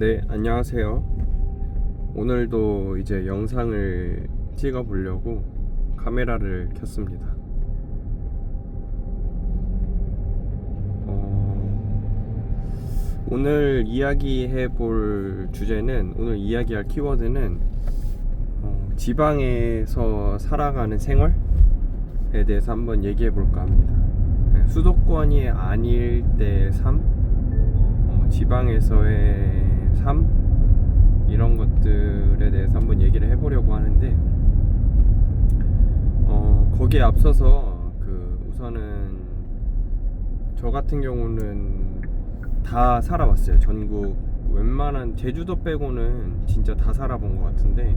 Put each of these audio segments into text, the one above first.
네, 안녕하세요. 오늘도 이제 영상을 찍어 보려고 카메라를 켰습니다. 오늘 이야기해 볼 주제는, 오늘 이야기할 키워드는 지방에서 살아가는 생활에 대해서 한번 얘기해 볼까 합니다. 수도권이 아닐 때의 삶, 지방에서의 삶, 이런 것들에 대해서 한번 얘기를 해보려고 하는데, 거기에 앞서서 우선은 저 같은 경우는 다 살아봤어요. 전국 웬만한, 제주도 빼고는 진짜 다 살아본 것 같은데,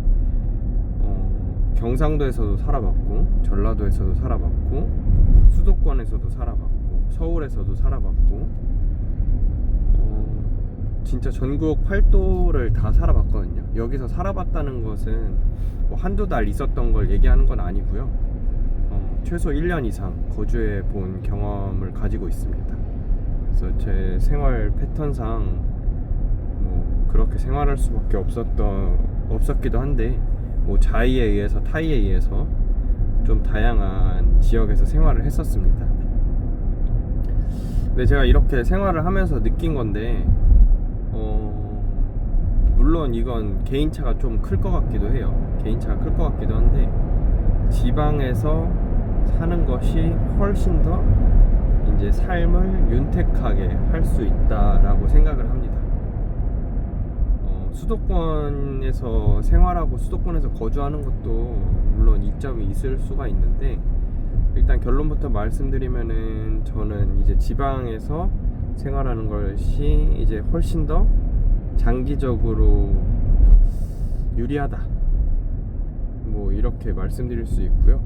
경상도에서도 살아봤고, 전라도에서도 살아봤고, 수도권에서도 살아봤고, 서울에서도 살아봤고, 진짜 전국 팔도를 다 살아봤거든요. 여기서 살아봤다는 것은 뭐 한두 달 있었던 걸 얘기하는 건 아니고요. 최소 1년 이상 거주해 본 경험을 가지고 있습니다. 그래서 제 생활 패턴상 뭐 그렇게 생활할 수밖에 없었기도 한데, 뭐 자의에 의해서 타의에 의해서 좀 다양한 지역에서 생활을 했었습니다. 근데 제가 이렇게 생활을 하면서 느낀 건데, 물론 이건 개인차가 좀 클 것 같기도 해요. 개인차가 클 것 같기도 한데, 지방에서 사는 것이 훨씬 더 이제 삶을 윤택하게 할 수 있다라고 생각을 합니다. 수도권에서 생활하고 수도권에서 거주하는 것도 물론 이점이 있을 수가 있는데, 일단 결론부터 말씀드리면은 저는 이제 지방에서 생활하는 것이 이제 훨씬 더 장기적으로 유리하다, 뭐 이렇게 말씀드릴 수 있고요.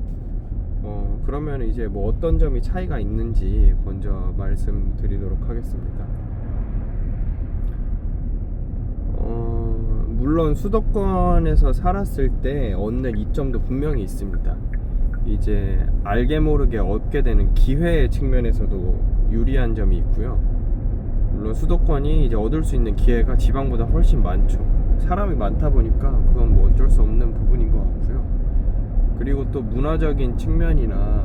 그러면 이제 뭐 어떤 점이 차이가 있는지 먼저 말씀드리도록 하겠습니다. 물론 수도권에서 살았을 때 얻는 이점도 분명히 있습니다. 이제 알게 모르게 얻게 되는 기회의 측면에서도 유리한 점이 있고요. 물론 수도권이 이제 얻을 수 있는 기회가 지방보다 훨씬 많죠. 사람이 많다 보니까 그건 뭐 어쩔 수 없는 부분인 것 같고요. 그리고 또 문화적인 측면이나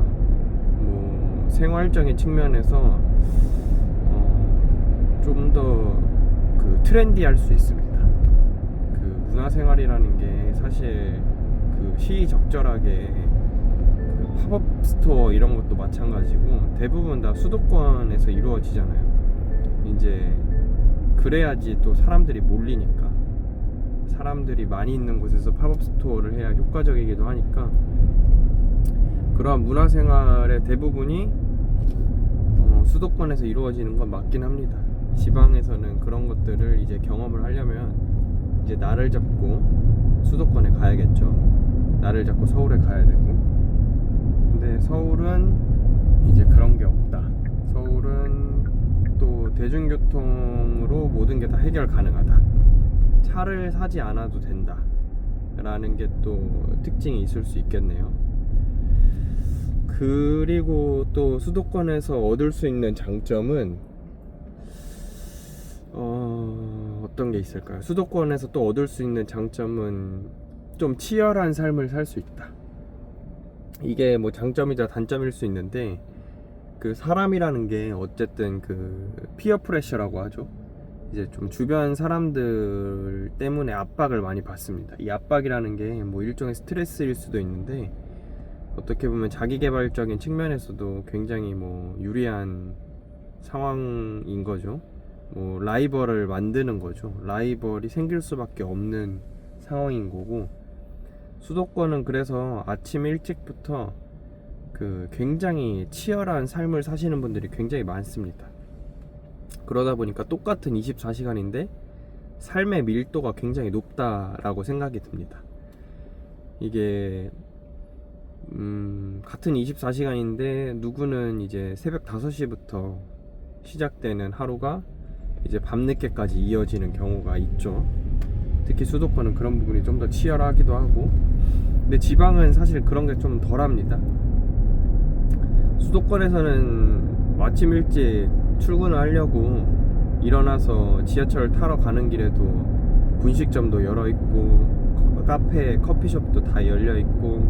뭐 생활적인 측면에서 좀 더 트렌디할 수 있습니다. 문화생활이라는 게 사실 시의적절하게 팝업 스토어 이런 것도 마찬가지고 대부분 다 수도권에서 이루어지잖아요. 이제 그래야지 또 사람들이 몰리니까, 사람들이 많이 있는 곳에서 팝업 스토어를 해야 효과적이기도 하니까, 그러한 문화생활의 대부분이 수도권에서 이루어지는 건 맞긴 합니다. 지방에서는 그런 것들을 이제 경험을 하려면 이제 날을 잡고 수도권에 가야겠죠. 날을 잡고 서울에 가야 되고. 근데 서울은 이제 그런 게 없다. 서울은 또 대중교통으로 모든 게 다 해결 가능하다. 차를 사지 않아도 된다 라는 게 또 특징이 있을 수 있겠네요. 그리고 또 수도권에서 얻을 수 있는 장점은 어떤 게 있을까요? 수도권에서 또 얻을 수 있는 장점은 좀 치열한 삶을 살 수 있다. 이게 뭐 장점이자 단점일 수 있는데, 사람이라는 게 어쨌든 피어 프레셔라고 하죠. 이제 좀 주변 사람들 때문에 압박을 많이 받습니다. 이 압박이라는 게 뭐 일종의 스트레스일 수도 있는데, 어떻게 보면 자기개발적인 측면에서도 굉장히 뭐 유리한 상황인 거죠. 뭐 라이벌을 만드는 거죠. 라이벌이 생길 수밖에 없는 상황인 거고, 수도권은 그래서 아침 일찍부터 굉장히 치열한 삶을 사시는 분들이 굉장히 많습니다. 그러다 보니까 똑같은 24시간인데 삶의 밀도가 굉장히 높다라고 생각이 듭니다. 이게 같은 24시간인데 누구는 이제 새벽 5시부터 시작되는 하루가 이제 밤늦게까지 이어지는 경우가 있죠. 특히 수도권은 그런 부분이 좀 더 치열하기도 하고, 근데 지방은 사실 그런 게 좀 덜합니다. 수도권에서는 아침 일찍 출근을 하려고 일어나서 지하철 타러 가는 길에도 분식점도 열어 있고 카페, 커피숍도 다 열려 있고,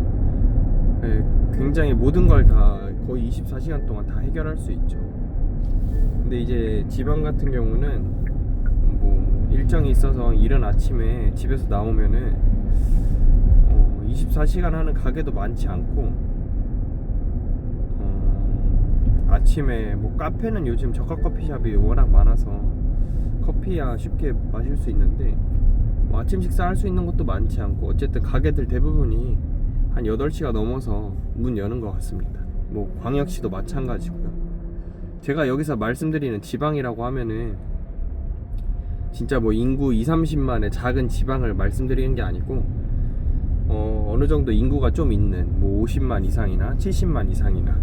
예, 굉장히 모든 걸 다 거의 24시간 동안 다 해결할 수 있죠. 근데 이제 지방 같은 경우는 뭐 일정이 있어서 이른 아침에 집에서 나오면은 24시간 하는 가게도 많지 않고, 아침에 뭐 카페는 요즘 저가 커피숍이 워낙 많아서 커피야 쉽게 마실 수 있는데, 뭐 아침 식사할 수 있는 것도 많지 않고, 어쨌든 가게들 대부분이 한 8시가 넘어서 문 여는 것 같습니다. 뭐 광역시도 마찬가지고요. 제가 여기서 말씀드리는 지방이라고 하면은 진짜 뭐 인구 2-30만의 작은 지방을 말씀드리는 게 아니고, 어느 정도 인구가 좀 있는 뭐 50만 이상이나 70만 이상이나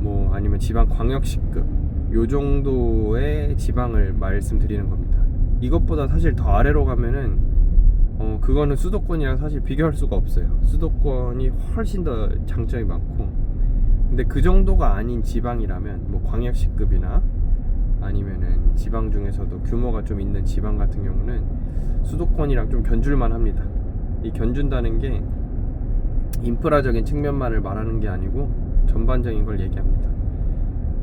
뭐 아니면 지방 광역시급 요 정도의 지방을 말씀드리는 겁니다. 이것보다 사실 더 아래로 가면은 그거는 수도권이랑 사실 비교할 수가 없어요. 수도권이 훨씬 더 장점이 많고, 근데 그 정도가 아닌 지방이라면 뭐 광역시급이나 아니면은 지방 중에서도 규모가 좀 있는 지방 같은 경우는 수도권이랑 좀 견줄만 합니다. 이 견준다는 게 인프라적인 측면만을 말하는 게 아니고 전반적인 걸 얘기합니다.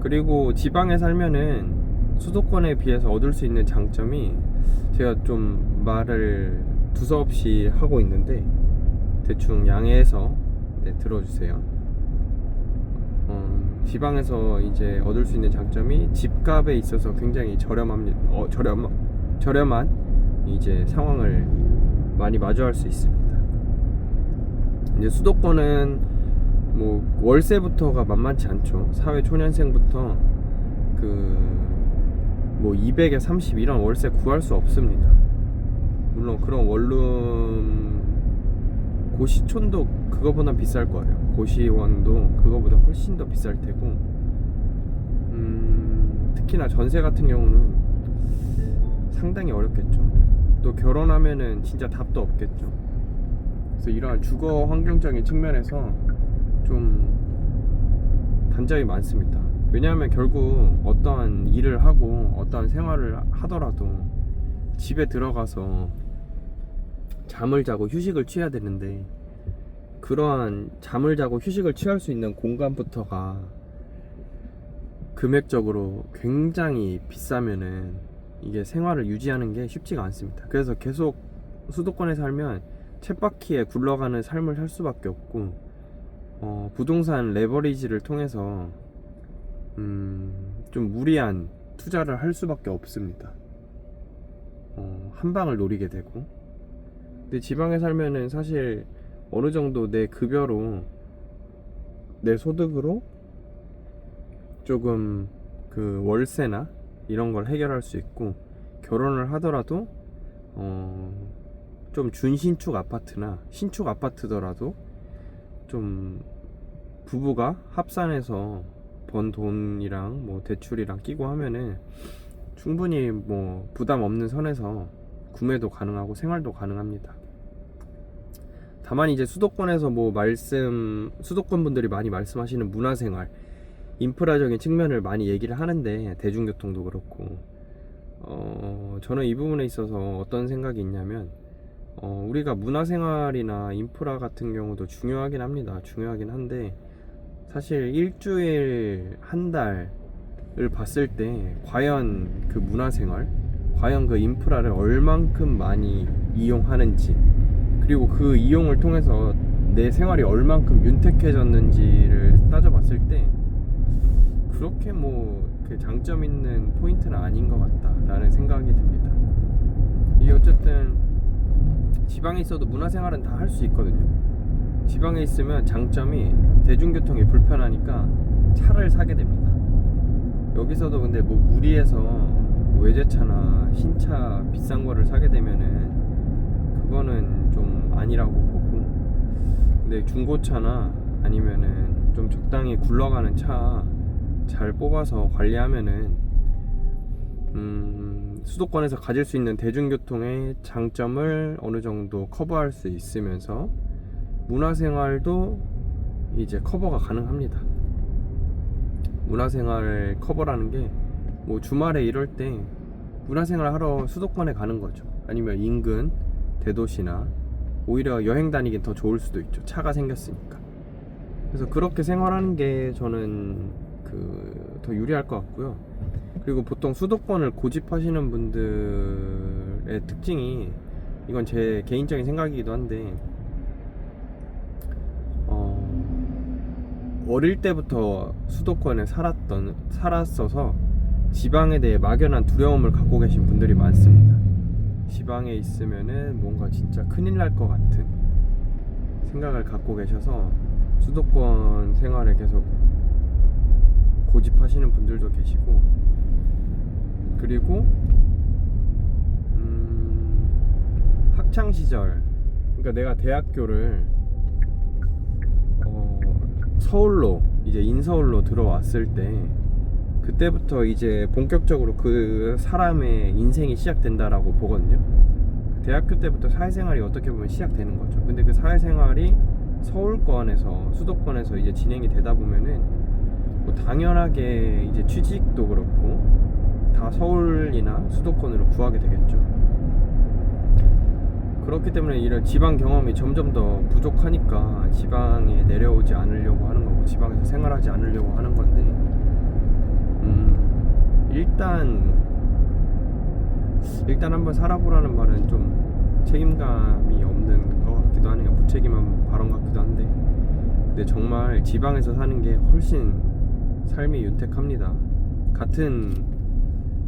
그리고 지방에 살면은 수도권에 비해서 얻을 수 있는 장점이, 제가 좀 말을 두서없이 하고 있는데 대충 양해해서 들어주세요. 지방에서 이제 얻을 수 있는 장점이 집값에 있어서 굉장히 저렴합니다. 저렴한 이제 상황을 많이 마주할 수 있습니다. 이제 수도권은 뭐 월세부터가 만만치 않죠. 사회 초년생부터 뭐 200에 30 이런 월세 구할 수 없습니다. 물론 그런 원룸 고시촌도 그거보다 비쌀 거예요. 고시원도 그거보다 훨씬 더 비쌀 테고, 특히나 전세 같은 경우는 상당히 어렵겠죠. 또 결혼하면은 진짜 답도 없겠죠. 그래서 이러한 주거 환경적인 측면에서 좀 단점이 많습니다. 왜냐하면 결국 어떠한 일을 하고 어떠한 생활을 하더라도 집에 들어가서 잠을 자고 휴식을 취해야 되는데, 그러한 잠을 자고 휴식을 취할 수 있는 공간부터가 금액적으로 굉장히 비싸면은 이게 생활을 유지하는 게 쉽지가 않습니다. 그래서 계속 수도권에 살면 쳇바퀴에 굴러가는 삶을 살 수밖에 없고, 부동산 레버리지를 통해서 좀 무리한 투자를 할 수밖에 없습니다. 한 방을 노리게 되고. 근데 지방에 살면은 사실 어느 정도 내 급여로, 내 소득으로 조금 그 월세나 이런 걸 해결할 수 있고, 결혼을 하더라도 좀 준신축 아파트나 신축 아파트더라도 좀 부부가 합산해서 번 돈이랑 뭐 대출이랑 끼고 하면은 충분히 뭐 부담 없는 선에서 구매도 가능하고 생활도 가능합니다. 다만 이제 수도권에서 수도권 분들이 많이 말씀하시는 문화생활, 인프라적인 측면을 많이 얘기를 하는데, 대중교통도 그렇고, 저는 이 부분에 있어서 어떤 생각이 있냐면, 우리가 문화생활이나 인프라 같은 경우도 중요하긴 합니다. 중요하긴 한데, 사실 일주일, 한 달을 봤을 때 과연 그 문화생활, 과연 그 인프라를 얼만큼 많이 이용하는지, 그리고 그 이용을 통해서 내 생활이 얼만큼 윤택해졌는지를 따져봤을 때 그렇게 그 장점 있는 포인트는 아닌 것 같다라는 생각이 듭니다. 이 어쨌든 지방에 있어도 문화생활은 다 할 수 있거든요. 지방에 있으면 장점이 대중교통이 불편하니까 차를 사게 됩니다. 여기서도 근데 무리해서 외제차나 신차 비싼 거를 사게 되면은 그거는 좀 아니라고 보고, 근데 중고차나 아니면은 좀 적당히 굴러가는 차 잘 뽑아서 관리하면은 수도권에서 가질 수 있는 대중교통의 장점을 어느 정도 커버할 수 있으면서 문화생활도 이제 커버가 가능합니다. 문화생활 커버라는 게 뭐 주말에 이럴 때 문화생활 하러 수도권에 가는 거죠. 아니면 인근 대도시나 오히려 여행 다니긴 더 좋을 수도 있죠. 차가 생겼으니까. 그래서 그렇게 생활하는 게 저는 더 유리할 것 같고요. 그리고 보통 수도권을 고집하시는 분들의 특징이, 이건 제 개인적인 생각이기도 한데, 어릴 때부터 수도권에 살았어서 지방에 대해 막연한 두려움을 갖고 계신 분들이 많습니다. 지방에 있으면은 뭔가 진짜 큰일 날 것 같은 생각을 갖고 계셔서 수도권 생활을 계속 고집하시는 분들도 계시고, 그리고 학창 시절, 그러니까 내가 대학교를 서울로, 이제 인서울로 들어왔을 때, 그때부터 이제 본격적으로 그 사람의 인생이 시작된다라고 보거든요. 대학교 때부터 사회생활이 어떻게 보면 시작되는 거죠. 근데 그 사회생활이 서울권에서, 수도권에서 이제 진행이 되다 보면은 뭐 당연하게 이제 취직도 그렇고 다 서울이나 수도권으로 구하게 되겠죠. 그렇기 때문에 이런 지방 경험이 점점 더 부족하니까 지방에 내려오지 않으려고 하는 거고, 지방에서 생활하지 않으려고 하는 건데, 일단 한번 살아보라는 말은 좀 책임감이 없는 것 같기도 하네요. 무책임한 발언 같기도 한데, 근데 정말 지방에서 사는 게 훨씬 삶이 윤택합니다. 같은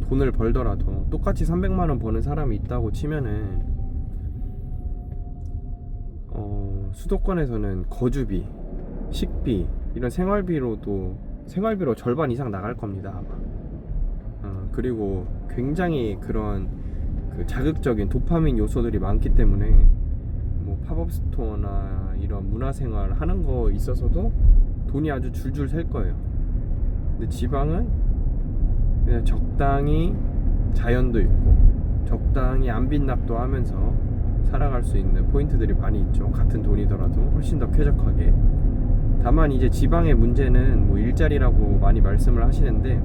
돈을 벌더라도 똑같이 300만 원 버는 사람이 있다고 치면은 수도권에서는 거주비, 식비, 이런 생활비로 절반 이상 나갈 겁니다, 아마. 그리고 굉장히 그런 자극적인 도파민 요소들이 많기 때문에 뭐 팝업 스토어나 이런 문화생활 하는 거 있어서도 돈이 아주 줄줄 셀 거예요. 근데 지방은 그냥 적당히 자연도 있고 적당히 안빈낙도 하면서 살아갈 수 있는 포인트들이 많이 있죠. 같은 돈이더라도 훨씬 더 쾌적하게. 다만 이제 지방의 문제는 뭐 일자리라고 많이 말씀을 하시는데,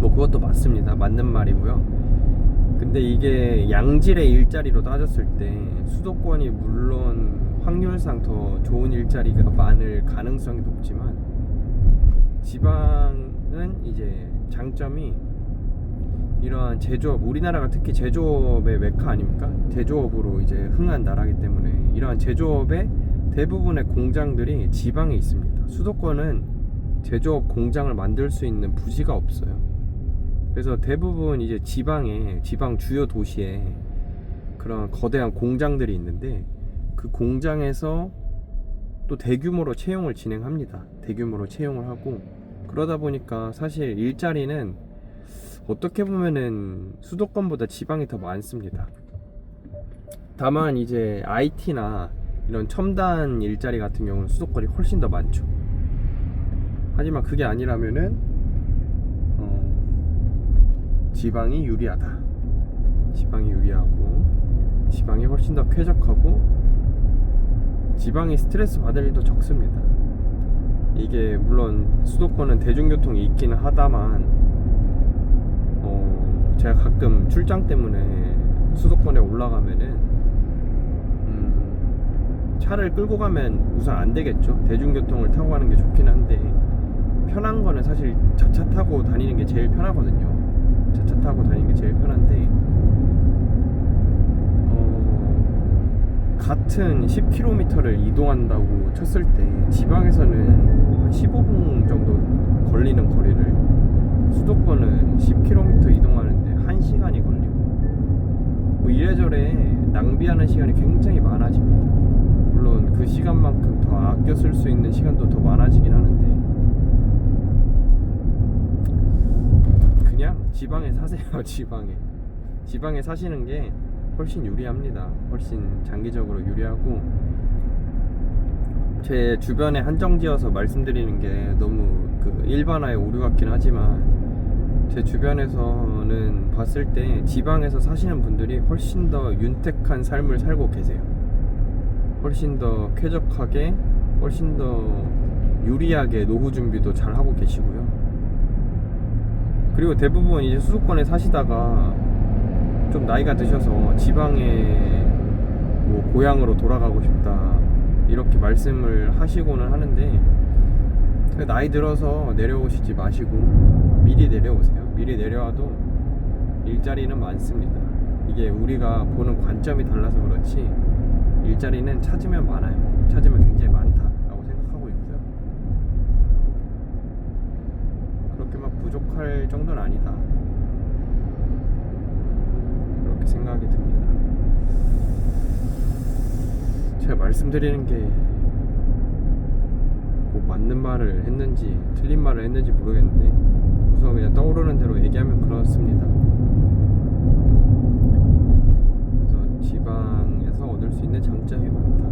뭐 그것도 맞습니다. 맞는 말이고요. 근데 이게 양질의 일자리로 따졌을 때 수도권이 물론 확률상 더 좋은 일자리가 많을 가능성이 높지만, 지방은 이제 장점이 이러한 제조업, 우리나라가 특히 제조업의 메카 아닙니까? 제조업으로 이제 흥한 나라이기 때문에 이러한 제조업의 대부분의 공장들이 지방에 있습니다. 수도권은 제조업 공장을 만들 수 있는 부지가 없어요. 그래서 대부분 이제 지방 주요 도시에 그런 거대한 공장들이 있는데, 그 공장에서 또 대규모로 채용을 진행합니다. 대규모로 채용을 하고, 그러다 보니까 사실 일자리는 어떻게 보면은 수도권보다 지방이 더 많습니다. 다만 이제 IT나 이런 첨단 일자리 같은 경우는 수도권이 훨씬 더 많죠. 하지만 그게 아니라면은 지방이 유리하다. 지방이 유리하고 지방이 훨씬 더 쾌적하고 지방이 스트레스 받을 일도 적습니다. 이게 물론 수도권은 대중교통이 있기는 하다만, 제가 가끔 출장 때문에 수도권에 올라가면은 차를 끌고 가면 우선 안 되겠죠. 대중교통을 타고 가는 게 좋긴 한데, 편한 거는 사실 자차 타고 다니는 게 제일 편하거든요. 자차 타고 다니는 게 제일 편한데, 같은 10km를 이동한다고 쳤을 때 지방에서는 한 15분 정도 걸리는 거리를 수도권은 10km 이동하는데 1시간이 걸리고, 뭐 이래저래 낭비하는 시간이 굉장히 많아집니다. 물론 그 시간만큼 더 아껴 쓸 수 있는 시간도 더 많아지긴 하는데, 그냥 지방에 사세요. 지방에 사시는 게 훨씬 유리합니다. 훨씬 장기적으로 유리하고, 제 주변에 한정지어서 말씀드리는 게 너무 일반화의 오류 같긴 하지만, 제 주변에서는 봤을 때 지방에서 사시는 분들이 훨씬 더 윤택한 삶을 살고 계세요. 훨씬 더 쾌적하게, 훨씬 더 유리하게 노후 준비도 잘 하고 계시고요. 그리고 대부분 이제 수도권에 사시다가 좀 나이가 드셔서 지방에 뭐 고향으로 돌아가고 싶다 이렇게 말씀을 하시고는 하는데, 나이 들어서 내려오시지 마시고 미리 내려오세요. 미리 내려와도 일자리는 많습니다. 이게 우리가 보는 관점이 달라서 그렇지 일자리는 찾으면 많아요. 찾으면 굉장히 많다라고 생각하고 있고요. 그렇게 막 부족할 정도는 아니다, 그렇게 생각이 듭니다. 제가 말씀드리는 게 뭐 맞는 말을 했는지 틀린 말을 했는지 모르겠는데 우선 그냥 떠오르는 대로 얘기하면 그렇습니다. 그래서 지방에서 얻을 수 있는 장점이 많다.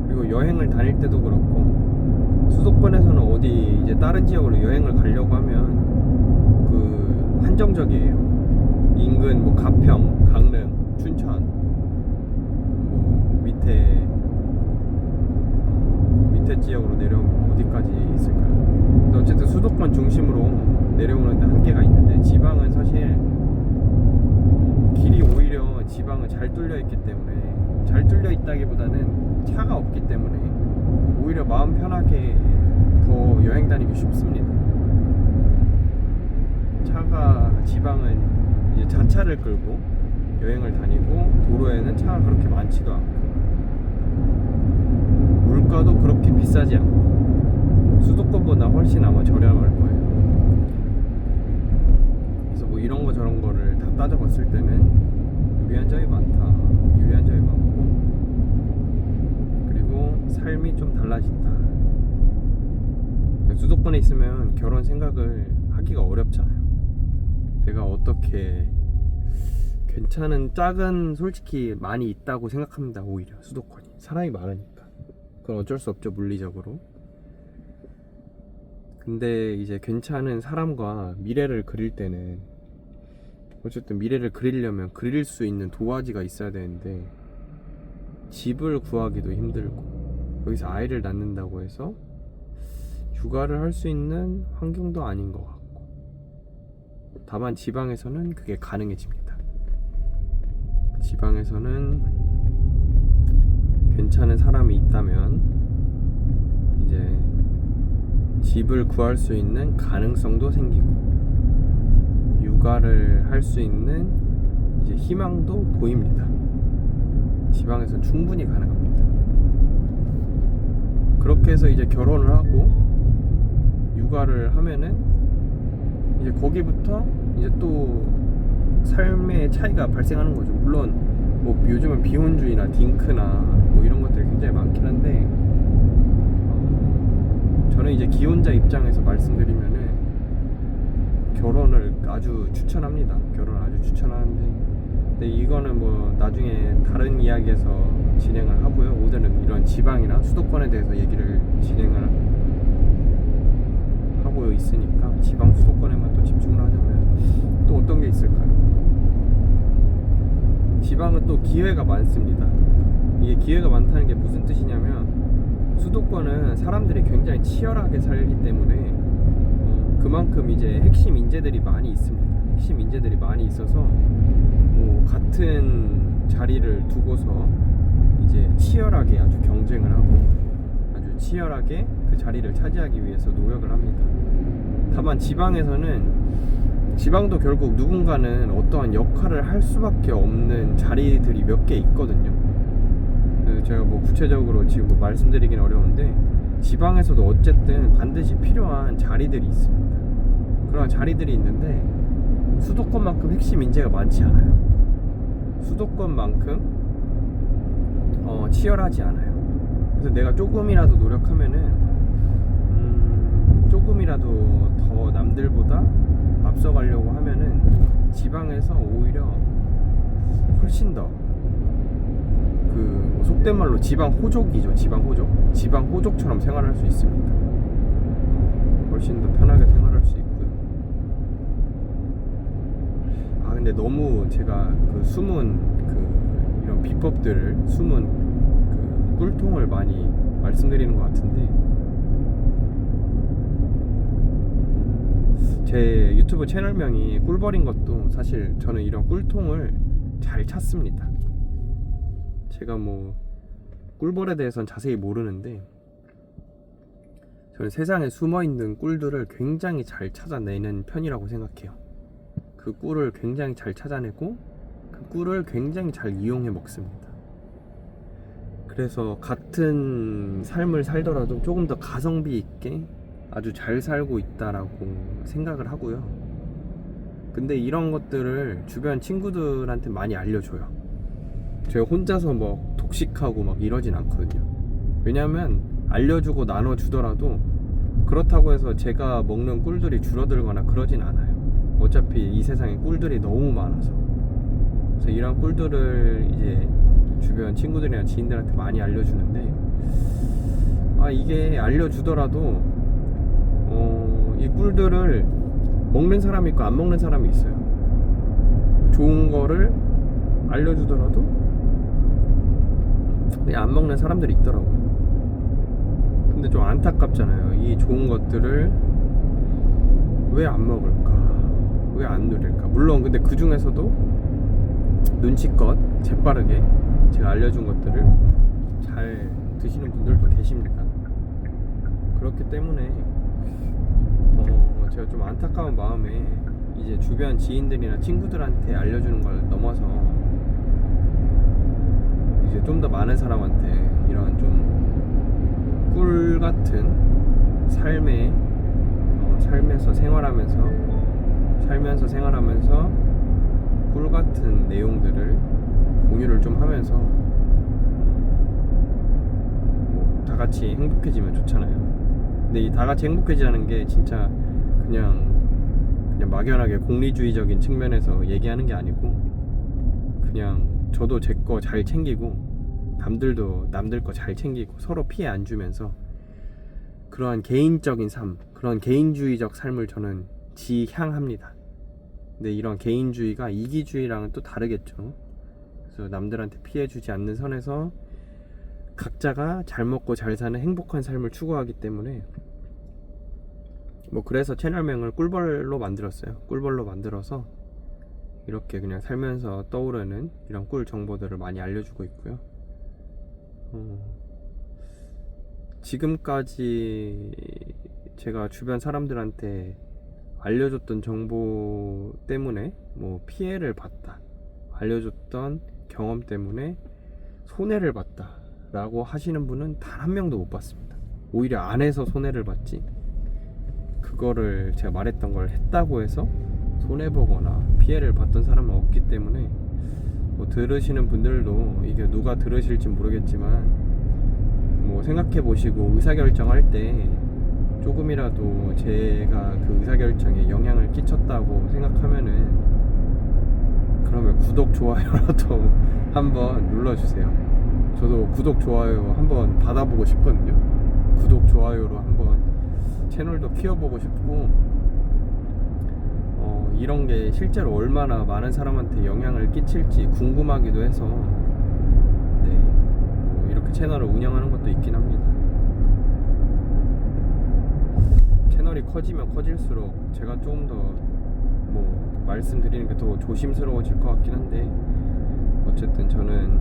그리고 여행을 다닐 때도 그렇고 수도권에서는 어디 이제 다른 지역으로 여행을 가려고 하면 그 한정적이에요. 인근 뭐 가평, 강릉, 춘천, 뭐 밑에 지역으로 내려오면 어디까지 있을까요? 그래서 어쨌든 수도권 중심으로 내려오는데 한계가 있는데, 지방은 사실 길이 오히려 지방은 잘 뚫려 있기 때문에, 잘 뚫려 있다기보다는 차가 없기 때문에 오히려 마음 편하게 더 여행 다니기 쉽습니다. 지방은 이제 자차를 끌고 여행을 다니고 도로에는 차가 그렇게 많지도 않고 물가도 그렇게 비싸지 않고 수도권보다 훨씬 아마 저렴할 거예요. 그래서 뭐 이런 거 저런 거를 다 따져봤을 때는 유리한 점이 많다, 유리한 점이 많고, 그리고 삶이 좀 달라진다. 수도권에 있으면 결혼 생각을 하기가 어렵잖아요. 내가 어떻게 괜찮은 짝은 솔직히 많이 있다고 생각합니다. 오히려 수도권이 사람이 많으니까 그건 어쩔 수 없죠, 물리적으로. 근데 이제 괜찮은 사람과 미래를 그릴 때는 어쨌든 미래를 그리려면 그릴 수 있는 도화지가 있어야 되는데 집을 구하기도 힘들고 여기서 아이를 낳는다고 해서 육아를 할 수 있는 환경도 아닌 것 같고, 다만 지방에서는 그게 가능해집니다. 지방에서는 괜찮은 사람이 있다면 이제 집을 구할 수 있는 가능성도 생기고 육아를 할 수 있는 이제 희망도 보입니다. 지방에서는 충분히 가능합니다. 그렇게 해서 이제 결혼을 하고 육아를 하면은 이제 거기부터 이제 또 삶의 차이가 발생하는 거죠. 물론 뭐 요즘은 비혼주의나 딩크나 뭐 이런 것들이 굉장히 많긴 한데 저는 이제 기혼자 입장에서 말씀드리면은 결혼을 아주 추천합니다. 결혼을 아주 추천하는데, 근데 이거는 뭐 나중에 다른 이야기에서 진행을 하고요. 오늘은 이런 지방이나 수도권에 대해서 얘기를 진행을 하고 있으니까 지방 수도권에만 또 집중을 하자면 또 어떤 게 있을까요? 지방은 또 기회가 많습니다. 이게 기회가 많다는 게 무슨 뜻이냐면, 수도권은 사람들이 굉장히 치열하게 살기 때문에 그만큼 이제 핵심 인재들이 많이 있습니다. 핵심 인재들이 많이 있어서 뭐 같은 자리를 두고서 이제 치열하게 아주 경쟁을 하고 아주 치열하게 그 자리를 차지하기 위해서 노력을 합니다. 다만 지방도 결국 누군가는 어떠한 역할을 할 수밖에 없는 자리들이 몇 개 있거든요. 제가 뭐 구체적으로 지금 뭐 말씀드리긴 어려운데 지방에서도 어쨌든 반드시 필요한 자리들이 있습니다. 그런 자리들이 있는데 수도권만큼 핵심 인재가 많지 않아요. 수도권만큼 치열하지 않아요. 그래서 내가 조금이라도 노력하면은 조금이라도 더 남들보다 앞서가려고 하면은 지방에서 오히려 훨씬 더 그 속된 말로 지방 호족이죠. 지방 호족처럼 생활할 수 있습니다. 훨씬 더 편하게 생활할 수 있고요. 근데 너무 제가 그 숨은 이런 비법들을 숨은 꿀통을 많이 말씀드리는 것 같은데, 제 유튜브 채널명이 꿀벌인 것도 사실 저는 이런 꿀통을 잘 찾습니다. 제가 뭐 꿀벌에 대해서는 자세히 모르는데 저는 세상에 숨어있는 꿀들을 굉장히 잘 찾아내는 편이라고 생각해요. 그 꿀을 굉장히 잘 찾아내고 그 꿀을 굉장히 잘 이용해 먹습니다. 그래서 같은 삶을 살더라도 조금 더 가성비 있게 아주 잘 살고 있다라고 생각을 하고요. 근데 이런 것들을 주변 친구들한테 많이 알려줘요. 제가 혼자서 뭐 독식하고 막 이러진 않거든요. 왜냐하면 알려주고 나눠주더라도 그렇다고 해서 제가 먹는 꿀들이 줄어들거나 그러진 않아요. 어차피 이 세상에 꿀들이 너무 많아서. 그래서 이런 꿀들을 이제 주변 친구들이나 지인들한테 많이 알려주는데, 이게 알려주더라도 이 꿀들을 먹는 사람이 있고 안 먹는 사람이 있어요. 좋은 거를 알려주더라도 그냥 안 먹는 사람들이 있더라고요. 근데 좀 안타깝잖아요. 이 좋은 것들을 왜 안 먹을까? 왜 안 누릴까? 물론 근데 그 중에서도 눈치껏 재빠르게 제가 알려준 것들을 잘 드시는 분들도 계십니다. 그렇기 때문에 제가 좀 안타까운 마음에 이제 주변 지인들이나 친구들한테 알려주는 걸 넘어서 이제 좀 더 많은 사람한테 이런 좀 꿀 같은 삶에서 살면서 생활하면서 꿀 같은 내용들을 공유를 좀 하면서 뭐 다 같이 행복해지면 좋잖아요. 근데 이 다 같이 행복해지자는 게 진짜 그냥 막연하게 공리주의적인 측면에서 얘기하는 게 아니고, 그냥 저도 제 거 잘 챙기고 남들도 남들 거 잘 챙기고 서로 피해 안 주면서 그러한 개인적인 삶, 그런 개인주의적 삶을 저는 지향합니다. 근데 이런 개인주의가 이기주의랑은 또 다르겠죠. 그래서 남들한테 피해 주지 않는 선에서 각자가 잘 먹고 잘 사는 행복한 삶을 추구하기 때문에 뭐 그래서 채널명을 꿀벌로 만들었어요. 꿀벌로 만들어서 이렇게 그냥 살면서 떠오르는 이런 꿀 정보들을 많이 알려주고 있고요. 지금까지 제가 주변 사람들한테 알려줬던 정보 때문에 뭐 피해를 봤다, 알려줬던 경험 때문에 손해를 봤다 라고 하시는 분은 단 한 명도 못 봤습니다. 오히려 안 해서 손해를 봤지, 그거를 제가 말했던 걸 했다고 해서 손해보거나 피해를 봤던 사람은 없기 때문에 뭐 들으시는 분들도 이게 누가 들으실지 모르겠지만 뭐 생각해 보시고 의사결정할 때 조금이라도 제가 그 의사결정에 영향을 끼쳤다고 생각하면은 그러면 구독, 좋아요라도 한번 눌러주세요. 저도 구독, 좋아요 한번 받아보고 싶거든요. 구독, 좋아요로 한번 채널도 키워보고 싶고, 이런 게 실제로 얼마나 많은 사람한테 영향을 끼칠지 궁금하기도 해서 뭐 이렇게 채널을 운영하는 것도 있긴 합니다. 채널이 커지면 커질수록 제가 조금 더 뭐 말씀드리는 게 더 조심스러워질 것 같긴 한데, 어쨌든 저는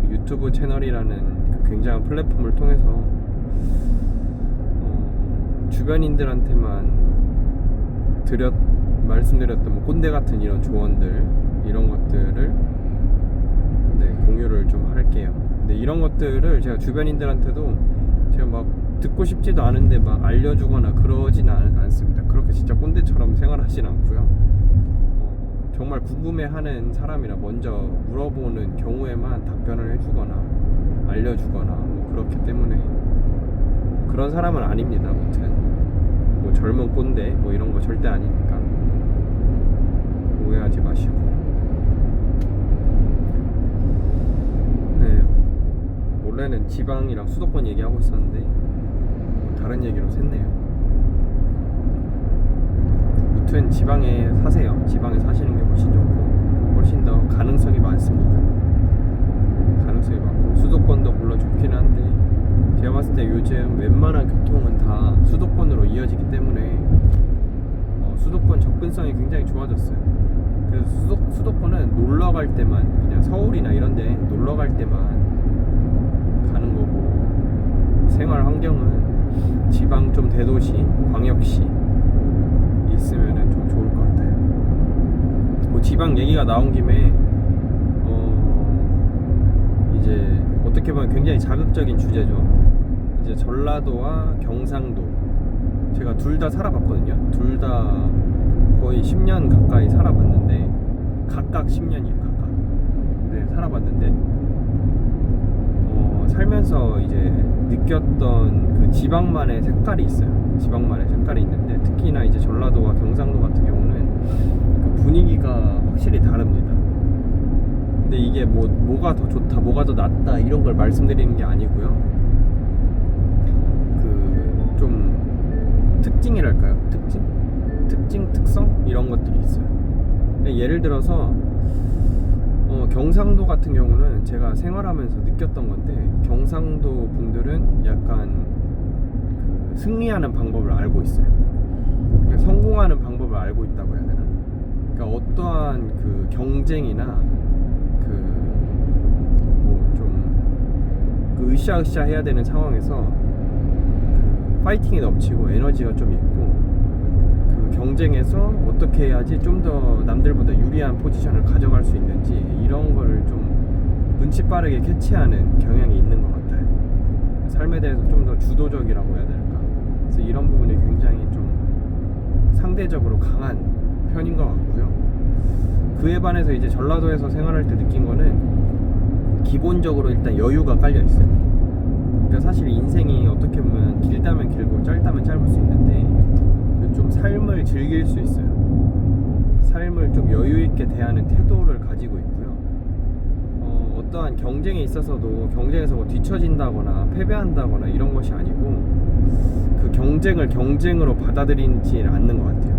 그 유튜브 채널이라는 그 굉장한 플랫폼을 통해서 주변인들한테만 말씀드렸던 뭐 꼰대 같은 이런 조언들, 이런 것들을 공유를 좀 할게요. 근데 이런 것들을 제가 주변인들한테도 제가 막 듣고 싶지도 않은데 막 알려주거나 그러진 않습니다. 그렇게 진짜 꼰대처럼 생활하진 않고요. 정말 궁금해하는 사람이라 먼저 물어보는 경우에만 답변을 해주거나 알려주거나 뭐 그렇기 때문에 그런 사람은 아닙니다. 아무튼 뭐 젊은 꼰대 뭐 이런 거 절대 아니니까 오해하지 마시고. 원래는 지방이랑 수도권 얘기하고 있었는데 뭐 다른 얘기로 샜네요. 무튼 지방에 사세요. 지방에 사시는 게 훨씬 좋고 훨씬 더 가능성이 많습니다. 가능성이 많고 수도권도 물론 좋긴 한데 제가 봤을 때 요즘 웬만한 교통은 다 수도권으로 이어지기 때문에 접근성이 굉장히 좋아졌어요. 그래서 수도권은 놀러 갈 때만, 그냥 서울이나 이런 데 놀러 갈 때만 가는 거고, 생활 환경은 지방 좀 대도시, 광역시 있으면 좀 좋을 것 같아요. 뭐 지방 얘기가 나온 김에 이제 어떻게 보면 굉장히 자극적인 주제죠. 이제 전라도와 경상도, 제가 둘 다 살아봤거든요. 둘 다 거의 10년 가까이 살아봤는데, 각각 10년이에요. 각각. 네, 살아봤는데 살면서 이제 느꼈던 그 지방만의 색깔이 있어요. 지방만의 색깔이 있는데, 특히나 이제 전라도와 경상도 같은 경우는 그 분위기가 확실히 다릅니다. 근데 이게 뭐가 더 좋다, 뭐가 더 낫다 이런 걸 말씀드리는 게 아니고요. 그 좀 특징이랄까요? 특성 이런 것들이 있어요. 예를 들어서 경상도 같은 경우는 제가 생활하면서 느꼈던 건데, 경상도 분들은 약간 그 승리하는 방법을 알고 있어요. 그러니까 성공하는 방법을 알고 있다고 해야 되나? 그러니까 어떠한 그 경쟁이나 그 으쌰으쌰 해야 되는 상황에서 그 파이팅이 넘치고 에너지가 좀 있고, 그 경쟁에서 어떻게 해야지 좀 더 남들보다 유리한 포지션을 가져갈 수 있는지, 이런 거를 좀 눈치 빠르게 캐치하는 경향이 있는 것 같아요. 삶에 대해서 좀 더 주도적이라고 해야 될까? 그래서 이런 부분이 굉장히 좀 상대적으로 강한 편인 것 같고요. 그에 반해서 이제 전라도에서 생활할 때 느낀 거는, 기본적으로 일단 여유가 깔려 있어요. 그러니까 사실 인생이 어떻게 보면 길다면 길고 짧다면 짧을 수 있는데, 좀 삶을 즐길 수 있어요. 삶을 좀 여유 있게 대하는 태도를 가지고 있고요. 어떠한 경쟁에 있어서도 경쟁에서 뭐 뒤처진다거나 패배한다거나 이런 것이 아니고, 그 경쟁을 경쟁으로 받아들이지 않는 것 같아요.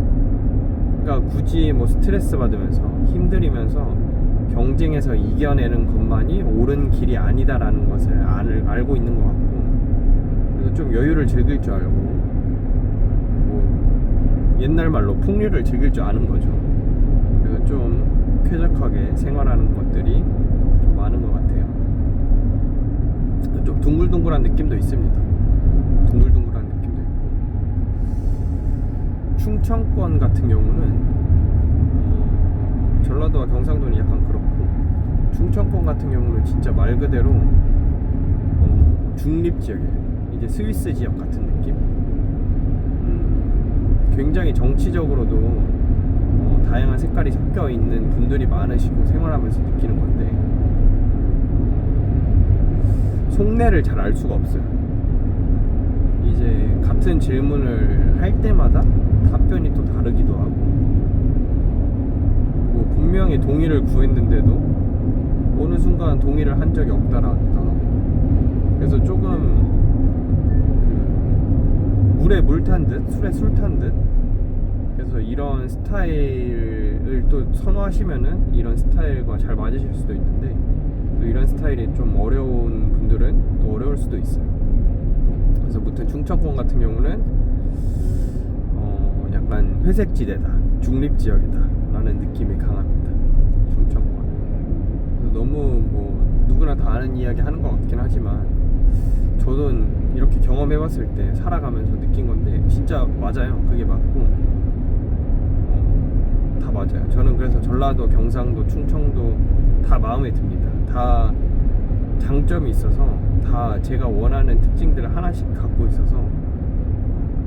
그러니까 굳이 뭐 스트레스 받으면서 힘들이면서 경쟁에서 이겨내는 것만이 옳은 길이 아니다라는 것을 알고 있는 것 같고, 그래서 좀 여유를 즐길 줄 알고, 뭐 옛날 말로 풍류를 즐길 줄 아는 거죠. 그래서 좀 쾌적하게 생활하는 것들이 좀 많은 것 같아요. 좀 둥글둥글한 느낌도 있습니다. 둥글둥글한 느낌도 있고, 충청권 같은 경우는 전라도와 경상도는 약간 그렇고, 충청권 같은 경우는 진짜 말 그대로 중립지역이에요. 이제 스위스 지역 같은 느낌. 굉장히 정치적으로도 다양한 색깔이 섞여 있는 분들이 많으시고, 생활하면서 느끼는 건데, 속내를 잘 알 수가 없어요. 이제 같은 질문을 할 때마다 답변이 또 다르기도 하고, 뭐 분명히 동의를 구했는데도 어느 순간 동의를 한 적이 없다라기도 하고, 그래서 조금 그 물에 물 탄 듯, 술에 술 탄 듯. 그래서 이런 스타일을 또 선호하시면은 이런 스타일과 잘 맞으실 수도 있는데, 또 이런 스타일이 좀 어려운 분들은 또 어려울 수도 있어요. 그래서 무튼 충청권 같은 경우는 약간 회색지대다, 중립지역이다 라는 느낌이 강합니다. 충청권. 그래서 너무 뭐 누구나 다 아는 이야기 하는 것 같긴 하지만, 저는 이렇게 경험해봤을 때 살아가면서 느낀 건데, 진짜 맞아요. 그게 맞고, 다 맞아요. 저는 그래서 전라도, 경상도, 충청도 다 마음에 듭니다. 다 장점이 있어서, 다 제가 원하는 특징들을 하나씩 갖고 있어서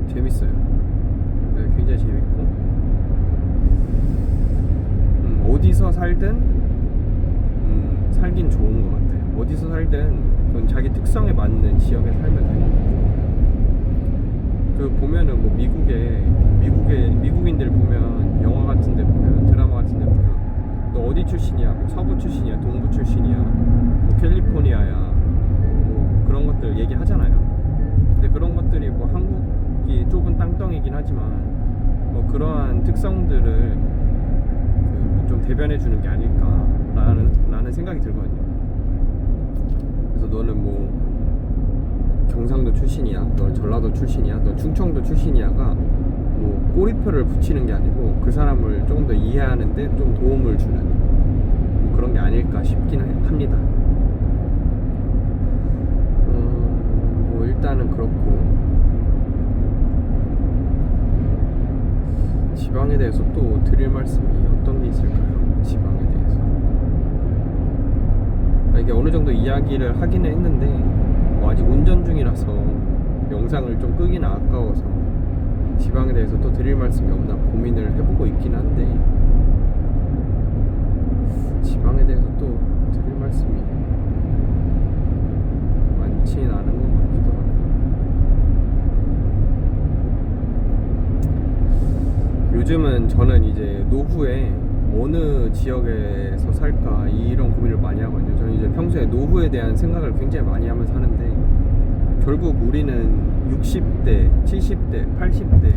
재밌어요. 네, 굉장히 재밌고, 어디서 살든 살긴 좋은 것 같아요. 어디서 살든 그건 자기 특성에 맞는 지역에 살면 되는 거고, 그 보면은 뭐 미국인들 보면, 영화 같은 데 보면, 드라마 같은 데 보면, 너 어디 출신이야? 뭐 서부 출신이야? 동부 출신이야? 뭐 캘리포니아야? 뭐 그런 것들 얘기하잖아요. 근데 그런 것들이 뭐 한국이 좁은 땅덩이긴 하지만, 뭐 그러한 특성들을 좀 대변해 주는 게 아닐까라는 생각이 들거든요. 그래서 너는 뭐 경상도 출신이야, 너 전라도 출신이야, 너 충청도 출신이야가 뭐 꼬리표를 붙이는 게 아니고 그 사람을 조금 더 이해하는데 좀 도움을 주는 뭐 그런 게 아닐까 싶긴 합니다. 뭐 일단은 그렇고, 지방에 대해서 또 드릴 말씀이 어떤 게 있을까요? 지방에 대해서 이게 어느 정도 이야기를 하기는 했는데 뭐 아직 운전 중이라서 영상을 좀 끄기는 아까워서 지방에 대해서 또 드릴 말씀이 없나 고민을 해보고 있긴 한데, 지방에 대해서 또 드릴 말씀이 많진 않은 것 같기도 하고. 요즘은 저는 이제 노후에 어느 지역에서 살까 이런 고민을 많이 하거든요. 저는 이제 평소에 노후에 대한 생각을 굉장히 많이 하면서 사는데, 결국 우리는 60대, 70대, 80대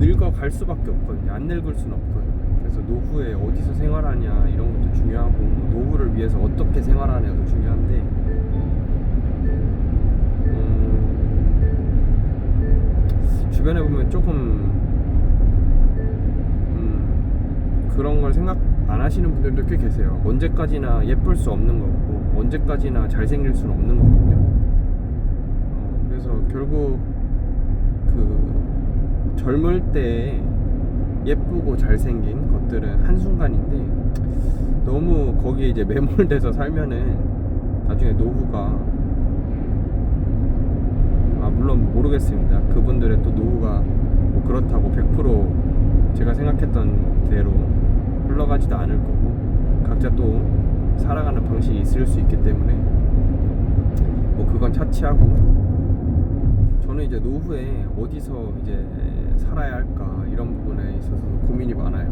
늙어갈 수밖에 없거든요. 안 늙을 수는 없거든요. 그래서 노후에 어디서 생활하냐 이런 것도 중요하고, 노후를 위해서 어떻게 생활하냐도 중요한데, 주변에 보면 조금 그런 걸 생각 안 하시는 분들도 꽤 계세요. 언제까지나 예쁠 수 없는 거고 언제까지나 잘생길 수는 없는 거거든요. 그래서 결국 그 젊을 때 예쁘고 잘생긴 것들은 한순간인데, 너무 거기에 이제 매몰돼서 살면은 나중에 노후가, 물론 모르겠습니다. 그분들의 또 노후가 뭐 그렇다고 100% 제가 생각했던 대로 흘러가지도 않을 거고, 각자 또 살아가는 방식이 있을 수 있기 때문에 뭐 그건 차치하고, 저는 이제 노후에 어디서 이제 살아야 할까 이런 부분에 있어서 고민이 많아요.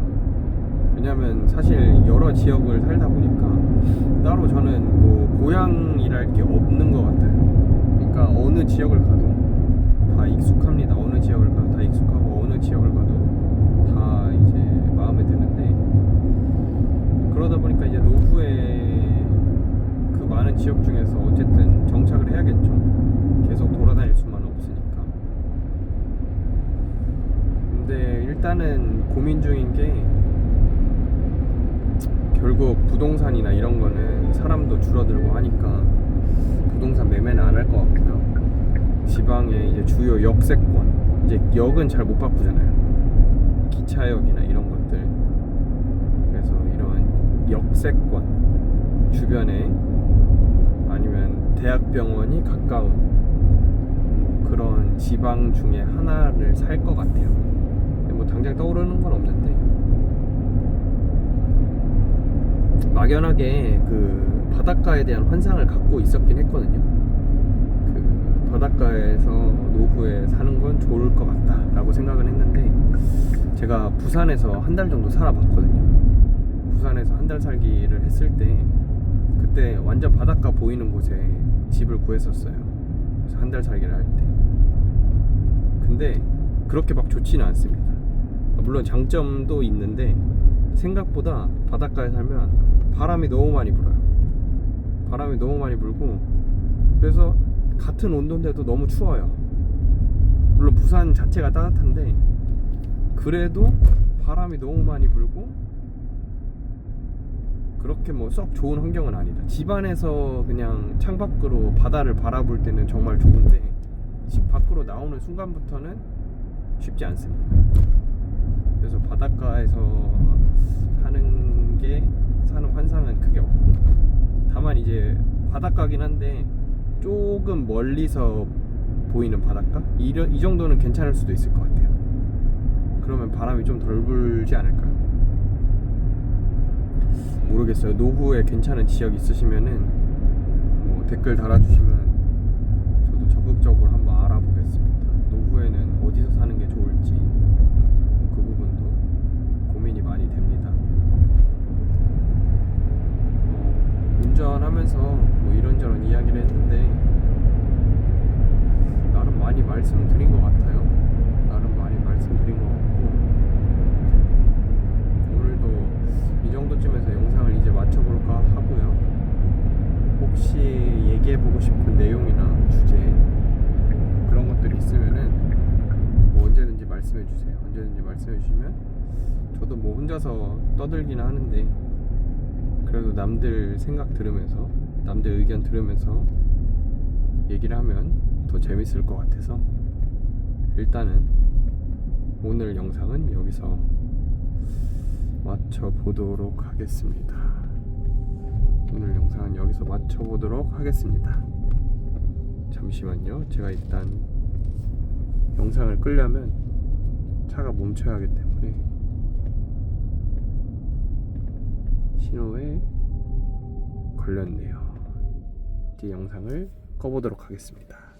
왜냐면 사실 여러 지역을 살다 보니까 따로 저는 뭐 고향이랄 게 없는 것 같아요. 그러니까 어느 지역을 가도 다 익숙합니다. 어느 지역을 가도 다 익숙하고 어느 지역을 가도 다 이제 마음에 드는데, 그러다 보니까 이제 노후에 그 많은 지역 중에서 어쨌든 정착을 해야겠죠. 계속 돌아다닐 수만은 없으니까. 근데 일단은 고민 중인 게, 결국 부동산이나 이런 거는 사람도 줄어들고 하니까 부동산 매매는 안 할 것 같고요. 지방의 이제 주요 역세권, 이제 역은 잘 못 바꾸잖아요. 기차역이나 이런 것들. 그래서 이런 역세권 주변에 아니면 대학병원이 가까운 그런 지방 중에 하나를 살 것 같아요. 뭐 당장 떠오르는 건 없는데, 막연하게 그 바닷가에 대한 환상을 갖고 있었긴 했거든요. 그 바닷가에서 노후에 사는 건 좋을 것 같다라고 생각은 했는데, 제가 부산에서 한 달 정도 살아봤거든요. 부산에서 한 달 살기를 했을 때 그때 완전 바닷가 보이는 곳에 집을 구했었어요. 그래서 한 달 살기를 할 때. 근데 그렇게 막 좋지는 않습니다. 물론 장점도 있는데, 생각보다 바닷가에 살면 바람이 너무 많이 불어요. 바람이 너무 많이 불고, 그래서 같은 온도인데도 너무 추워요. 물론 부산 자체가 따뜻한데 그래도 바람이 너무 많이 불고, 그렇게 뭐 썩 좋은 환경은 아니다. 집 안에서 그냥 창밖으로 바다를 바라볼 때는 정말 좋은데, 집 밖으로 나오는 순간부터는 쉽지 않습니다. 그래서 바닷가에서 사는 환상은 크게 없고, 다만 이제 바닷가긴 한데 조금 멀리서 보이는 바닷가? 이 정도는 괜찮을 수도 있을 것 같아요. 그러면 바람이 좀 덜 불지 않을까요? 모르겠어요. 노후에 괜찮은 지역 있으시면은 뭐 댓글 달아주시면 저도 적극적으로 한번 알아보겠습니다. 노후에는 어디서 사는 게 좋을지 그 부분도 고민이 많이 됩니다. 운전하면서 뭐 이런저런 이야기를 했는데 나름 많이 말씀드린 것 같아요. 나름 많이 말씀드린 것 같고, 오늘도 이 정도쯤에서 영상을 이제 마쳐볼까 하고요. 혹시 얘기해보고 싶은 내용이나 주제 그런 것들이 있으면은 뭐 언제든지 말씀 말씀해 주세요. 언제든지 말씀해 주시면 저도 뭐 혼자서 떠들기는 하는데 그래도 남들 생각 들으면서 남들 의견 들으면서 얘기를 하면 더 재밌을 것 같아서 일단은 오늘 영상은 여기서 마쳐보도록 하겠습니다. 오늘 영상은 여기서 마쳐보도록 하겠습니다. 잠시만요. 제가 일단 영상을 끄려면 차가 멈춰야 하기 때문에 신호에 걸렸네요. 이제 영상을 꺼보도록 하겠습니다.